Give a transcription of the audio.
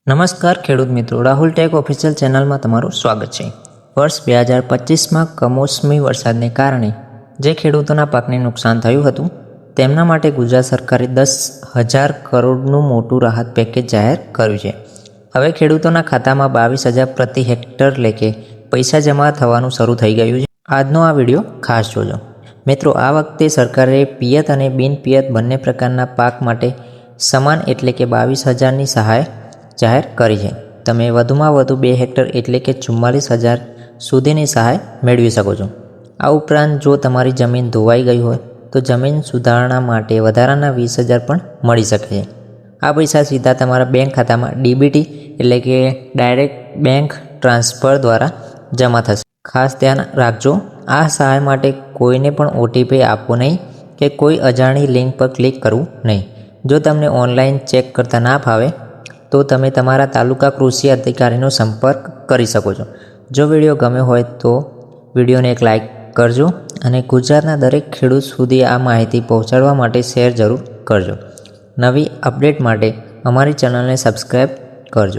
નમસ્કાર ખેડૂત મિત્રો, રાહુલ ટેક ઓફિશિયલ ચેનલમાં તમારું સ્વાગત છે। વર્ષ 2025માં કમોસમી વરસાદને કારણે જે ખેડૂતોના પાકને નુકસાન થયું હતું તેમના માટે ગુજરાત સરકારે 10,000 કરોડનું મોટું રાહત પેકેજ જાહેર કર્યું છે। હવે ખેડૂતોના ખાતામાં 22,000 પ્રતિ હેક્ટર લેખે પૈસા જમા થવાનું શરૂ થઈ ગયું છે। આજનો આ વિડીયો ખાસ જોજો મિત્રો। આ વખતે સરકારે પિયત અને બિનપિયત બંને પ્રકારના પાક માટે સમાન એટલે કે 22,000ની સહાય જાહેર કરી છે। તમે વધુમાં વધુ 2 હેક્ટર એટલે કે 44,000 સુધીની સહાય મેળવી શકો છો। આ ઉપરાંત જો તમારી જમીન ધોવાઈ ગઈ હોય તો જમીન સુધારણા માટે વધારાના 20,000 પણ મળી શકે છે। આ પૈસા સીધા તમારા બેંક ખાતામાં ડીબીટી એટલે કે ડાયરેક્ટ બેંક ટ્રાન્સફર દ્વારા જમા થશે। ખાસ ધ્યાન રાખજો, આ સહાય માટે કોઈને પણ ઓટીપી આપવો નહીં કે કોઈ અજાણી લિંક પર ક્લિક કરવું નહીં। જો તમને ઓનલાઈન ચેક કરતા ના ફાવે તો તમે તમારા તાલુકા કૃષિ અધિકારીનો સંપર્ક કરી શકો છો। જો વિડીયો ગમ્યો હોય તો વિડીયોને એક લાઇક કરજો અને ગુજરાતના દરેક ખેડૂત સુધી આ માહિતી પહોંચાડવા માટે શેર જરૂર કરજો। નવી અપડેટ માટે અમારી ચેનલને સબસ્ક્રાઈબ કરજો।